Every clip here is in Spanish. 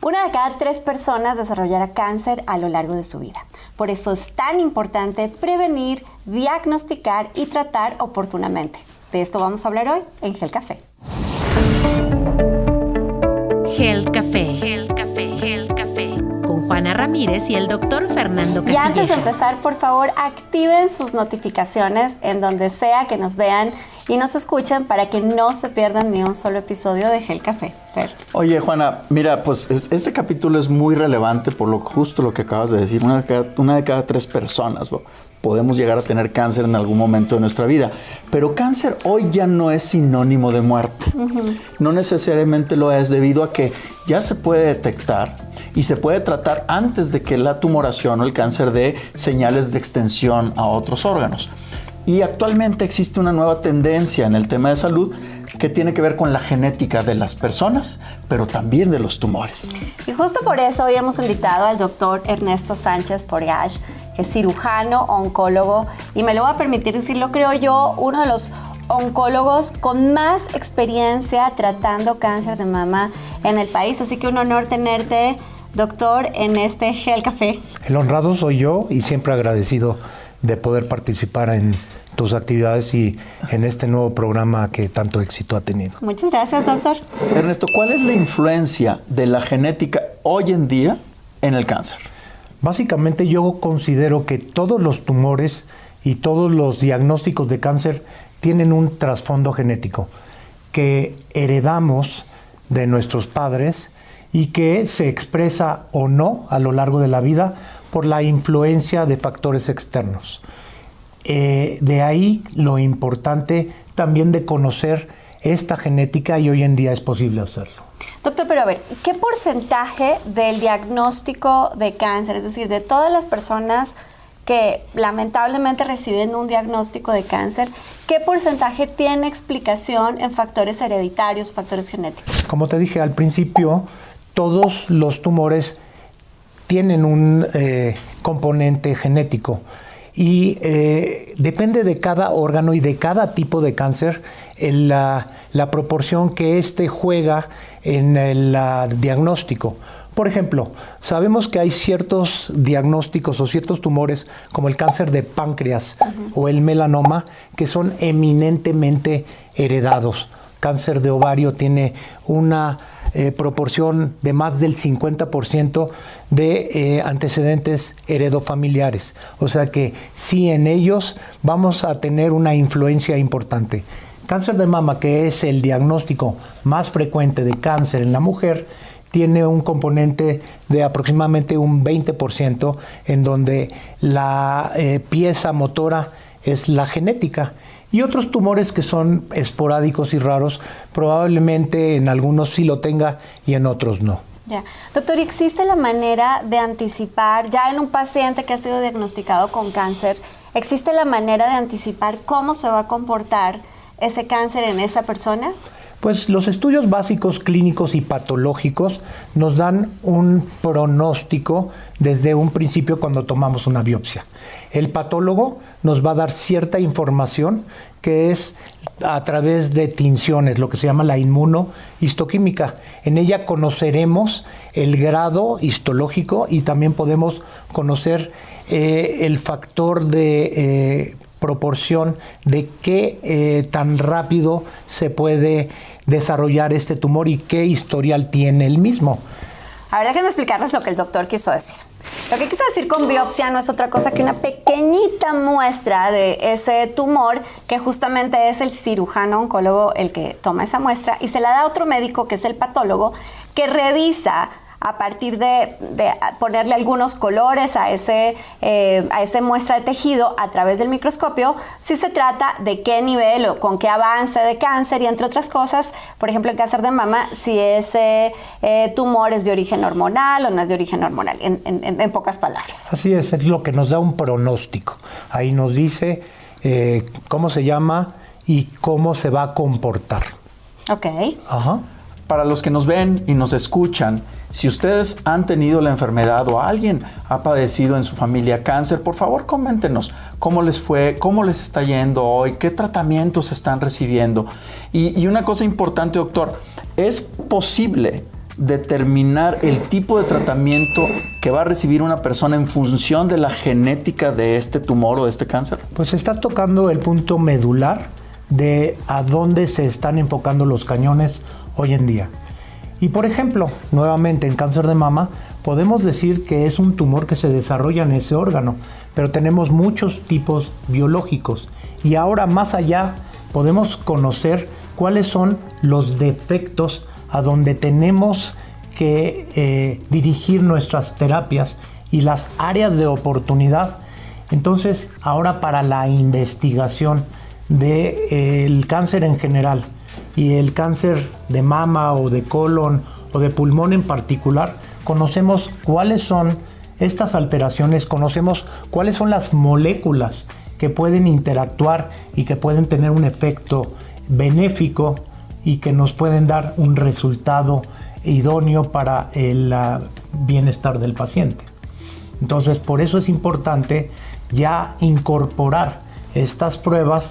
Una de cada 3 personas desarrollará cáncer a lo largo de su vida. Por eso es tan importante prevenir, diagnosticar y tratar oportunamente. De esto vamos a hablar hoy en Health Café. Health Café, Health Café, Health Café, con Juana Ramírez y el doctor Fernando Castilleja. Y antes de empezar, por favor, activen sus notificaciones en donde sea que nos vean y nos escuchen para que no se pierdan ni un solo episodio de Health Café. Oye, Juana, mira, pues este capítulo es muy relevante por justo lo que acabas de decir. Una de cada 3 personas podemos llegar a tener cáncer en algún momento de nuestra vida. Pero cáncer hoy ya no es sinónimo de muerte. No necesariamente lo es, debido a que ya se puede detectar y se puede tratar antes de que la tumoración o el cáncer dé señales de extensión a otros órganos. Y actualmente existe una nueva tendencia en el tema de salud que tiene que ver con la genética de las personas, pero también de los tumores. Y justo por eso hoy hemos invitado al doctor Ernesto Sánchez Porgach, que es cirujano, oncólogo, y me lo voy a permitir decirlo, creo yo, uno de los oncólogos con más experiencia tratando cáncer de mama en el país. Así que un honor tenerte, doctor, en este Health Café. El honrado soy yo y siempre agradecido de poder participar en tus actividades y en este nuevo programa que tanto éxito ha tenido. Muchas gracias, doctor. Ernesto, ¿cuál es la influencia de la genética hoy en día en el cáncer? Básicamente yo considero que todos los tumores y todos los diagnósticos de cáncer tienen un trasfondo genético que heredamos de nuestros padres y que se expresa o no a lo largo de la vida por la influencia de factores externos. De ahí lo importante también de conocer esta genética, y hoy en día es posible hacerlo. Doctor, pero a ver, ¿qué porcentaje del diagnóstico de cáncer, es decir, de todas las personas que lamentablemente reciben un diagnóstico de cáncer, qué porcentaje tiene explicación en factores hereditarios, factores genéticos? Como te dije al principio, todos los tumores tienen un componente genético. Y depende de cada órgano y de cada tipo de cáncer la proporción que juega en el diagnóstico. Por ejemplo, sabemos que hay ciertos diagnósticos o ciertos tumores como el cáncer de páncreas o el melanoma que son eminentemente heredados. Cáncer de ovario tiene una proporción de más del 50% de antecedentes heredofamiliares. O sea que sí, en ellos vamos a tener una influencia importante. Cáncer de mama, que es el diagnóstico más frecuente de cáncer en la mujer, tiene un componente de aproximadamente un 20%, en donde la pieza motora es la genética. Y otros tumores que son esporádicos y raros, probablemente en algunos sí lo tenga y en otros no. Ya. Doctor, ¿existe la manera de anticipar, ya en un paciente que ha sido diagnosticado con cáncer, existe la manera de anticipar cómo se va a comportar ese cáncer en esa persona? Pues los estudios básicos clínicos y patológicos nos dan un pronóstico desde un principio cuando tomamos una biopsia. El patólogo nos va a dar cierta información que es a través de tinciones, lo que se llama la inmunohistoquímica. En ella conoceremos el grado histológico y también podemos conocer el factor de proporción de qué tan rápido se puede desarrollar este tumor y qué historial tiene el mismo. A ver, déjenme explicarles lo que el doctor quiso decir. Lo que quiso decir con biopsia no es otra cosa que una pequeñita muestra de ese tumor, que justamente es el cirujano oncólogo el que toma esa muestra y se la da a otro médico, que es el patólogo, que revisa a partir de ponerle algunos colores a ese muestra de tejido a través del microscopio, si se trata de qué nivel o con qué avance de cáncer, y entre otras cosas, por ejemplo, el cáncer de mama, si ese tumor es de origen hormonal o no es de origen hormonal, en pocas palabras. Así es lo que nos da un pronóstico. Ahí nos dice cómo se llama y cómo se va a comportar. Ok. Ajá. Para los que nos ven y nos escuchan, si ustedes han tenido la enfermedad o alguien ha padecido en su familia cáncer, por favor coméntenos cómo les fue, cómo les está yendo hoy, qué tratamientos están recibiendo. Y una cosa importante, doctor, es posible determinar el tipo de tratamiento que va a recibir una persona en función de la genética de este tumor o de este cáncer? Pues estás tocando el punto medular de a dónde se están enfocando los cañones hoy en día. Y por ejemplo, nuevamente en cáncer de mama, podemos decir que es un tumor que se desarrolla en ese órgano, pero tenemos muchos tipos biológicos. Y ahora más allá podemos conocer cuáles son los defectos a donde tenemos que dirigir nuestras terapias y las áreas de oportunidad. Entonces, ahora para la investigación del cáncer en general y el cáncer de mama o de colon o de pulmón en particular, conocemos cuáles son estas alteraciones, conocemos cuáles son las moléculas que pueden interactuar y que pueden tener un efecto benéfico y que nos pueden dar un resultado idóneo para el bienestar del paciente. Entonces, por eso es importante ya incorporar estas pruebas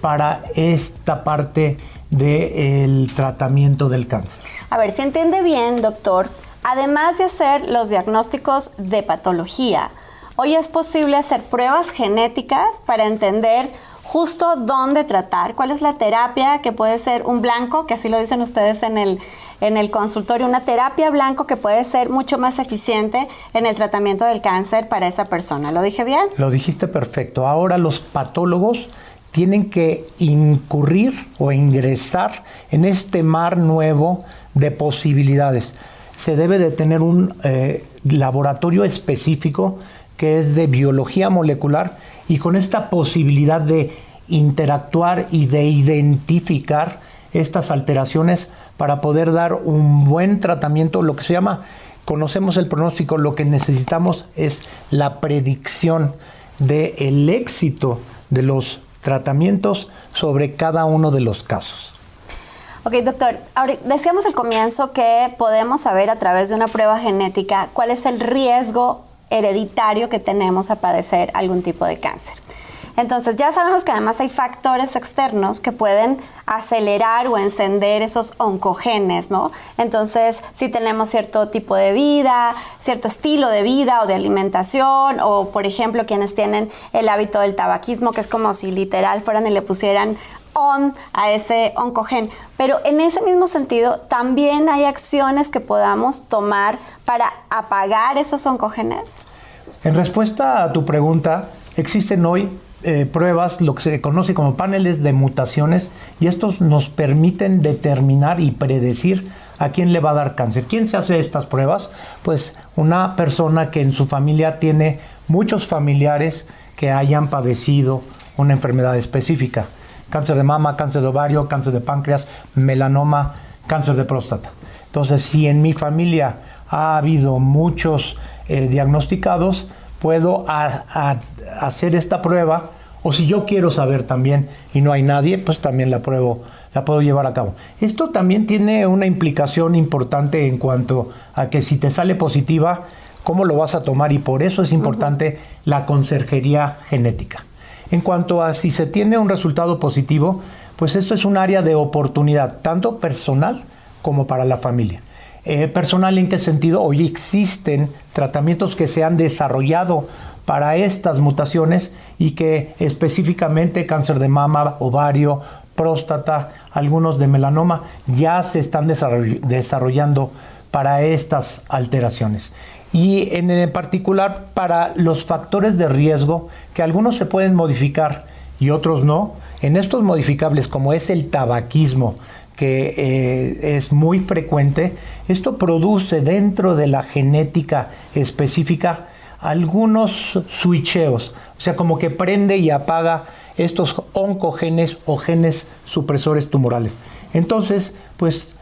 para esta parte del tratamiento del cáncer. A ver, si entiende bien, doctor, además de hacer los diagnósticos de patología, hoy es posible hacer pruebas genéticas para entender justo dónde tratar, cuál es la terapia que puede ser un blanco, que así lo dicen ustedes en el consultorio, una terapia blanco que puede ser mucho más eficiente en el tratamiento del cáncer para esa persona. ¿Lo dije bien? Lo dijiste perfecto. Ahora los patólogos tienen que incurrir o ingresar en este mar nuevo de posibilidades. Se debe de tener un laboratorio específico que es de biología molecular y con esta posibilidad de interactuar y de identificar estas alteraciones para poder dar un buen tratamiento, lo que se llama, conocemos el pronóstico, lo que necesitamos es la predicción del éxito de los tratamientos sobre cada uno de los casos. Ok, doctor, ahora decíamos al comienzo que podemos saber a través de una prueba genética cuál es el riesgo hereditario que tenemos a padecer algún tipo de cáncer. Entonces ya sabemos que además hay factores externos que pueden acelerar o encender esos oncogenes, ¿no? Entonces, si tenemos cierto tipo de vida, cierto estilo de vida o de alimentación, o por ejemplo quienes tienen el hábito del tabaquismo, que es como si literal fueran y le pusieran on a ese oncogen. Pero en ese mismo sentido, también hay acciones que podamos tomar para apagar esos oncogenes. En respuesta a tu pregunta, existen hoy pruebas, lo que se conoce como paneles de mutaciones, y estos nos permiten determinar y predecir a quién le va a dar cáncer. ¿Quién se hace estas pruebas? Pues una persona que en su familia tiene muchos familiares que hayan padecido una enfermedad específica. Cáncer de mama, cáncer de ovario, cáncer de páncreas, melanoma, cáncer de próstata. Entonces, si en mi familia ha habido muchos diagnosticados, puedo hacer esta prueba, o si yo quiero saber también y no hay nadie, pues también la puedo llevar a cabo. Esto también tiene una implicación importante en cuanto a que si te sale positiva, ¿cómo lo vas a tomar? Y por eso es importante la conserjería genética. En cuanto a si se tiene un resultado positivo, pues esto es un área de oportunidad, tanto personal como para la familia. Personal, ¿en qué sentido? Hoy existen tratamientos que se han desarrollado para estas mutaciones y que específicamente cáncer de mama, ovario, próstata, algunos de melanoma, ya se están desarrollando para estas alteraciones. Y en particular para los factores de riesgo, que algunos se pueden modificar y otros no. En estos modificables, como es el tabaquismo, que es muy frecuente, esto produce dentro de la genética específica algunos switcheos, o sea, como que prende y apaga estos oncogenes o genes supresores tumorales. Entonces, pues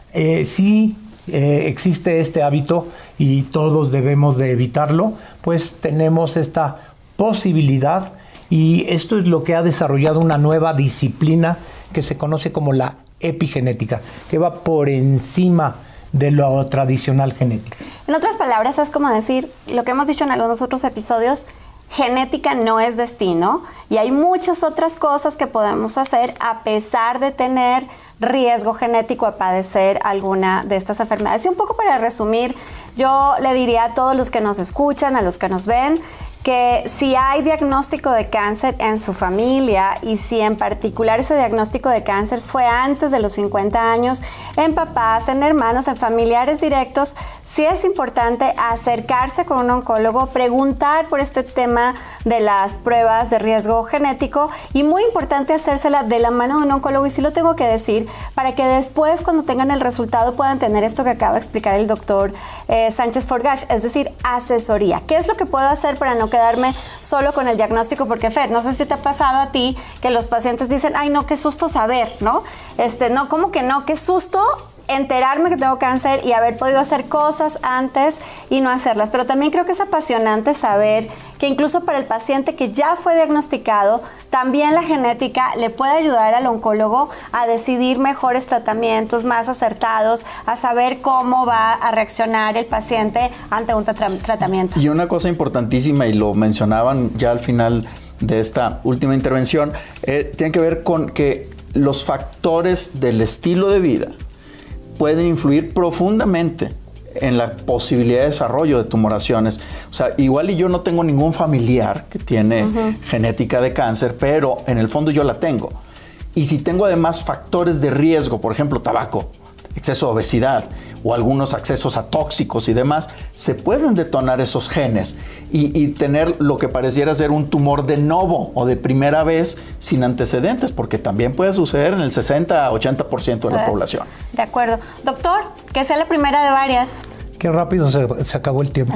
sí existe este hábito y todos debemos de evitarlo, pues tenemos esta posibilidad, y esto es lo que ha desarrollado una nueva disciplina que se conoce como la epigenética, que va por encima de lo tradicional genético. En otras palabras, es como decir, lo que hemos dicho en algunos otros episodios, genética no es destino y hay muchas otras cosas que podemos hacer a pesar de tener riesgo genético a padecer alguna de estas enfermedades. Y un poco para resumir, yo le diría a todos los que nos escuchan, a los que nos ven, que si hay diagnóstico de cáncer en su familia y si en particular ese diagnóstico de cáncer fue antes de los 50 años, en papás, en hermanos, en familiares directos, sí es importante acercarse con un oncólogo, preguntar por este tema de las pruebas de riesgo genético y muy importante hacérsela de la mano de un oncólogo, y sí lo tengo que decir, para que después cuando tengan el resultado puedan tener esto que acaba de explicar el doctor Sánchez Forgash, es decir, asesoría. ¿Qué es lo que puedo hacer para no quedarme solo con el diagnóstico? Porque Fer, no sé si te ha pasado a ti que los pacientes dicen, ay no, qué susto saber, ¿no? No, ¿cómo que no? Qué susto enterarme que tengo cáncer y haber podido hacer cosas antes y no hacerlas. Pero también creo que es apasionante saber que incluso para el paciente que ya fue diagnosticado, también la genética le puede ayudar al oncólogo a decidir mejores tratamientos, más acertados, a saber cómo va a reaccionar el paciente ante un tratamiento. Y una cosa importantísima, y lo mencionaban ya al final de esta última intervención, tiene que ver con que los factores del estilo de vida pueden influir profundamente en la posibilidad de desarrollo de tumoraciones. O sea, igual y yo no tengo ningún familiar que tiene genética de cáncer, pero en el fondo yo la tengo. Y si tengo además factores de riesgo, por ejemplo, tabaco, exceso de obesidad o algunos accesos a tóxicos y demás, se pueden detonar esos genes y tener lo que pareciera ser un tumor de novo o de primera vez sin antecedentes, porque también puede suceder en el 60-80% de la población. De acuerdo. Doctor, que sea la primera de varias. Qué rápido se acabó el tiempo.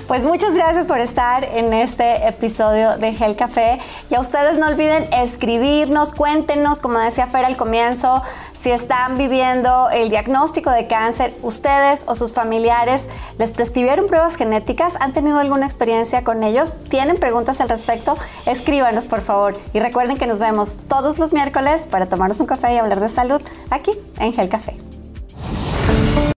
Pues muchas gracias por estar en este episodio de Gel Café. Y a ustedes no olviden escribirnos, cuéntenos, como decía Fer al comienzo, si están viviendo el diagnóstico de cáncer, ustedes o sus familiares, ¿les prescribieron pruebas genéticas? ¿Han tenido alguna experiencia con ellos? ¿Tienen preguntas al respecto? Escríbanos, por favor. Y recuerden que nos vemos todos los miércoles para tomarnos un café y hablar de salud aquí en Gel Café.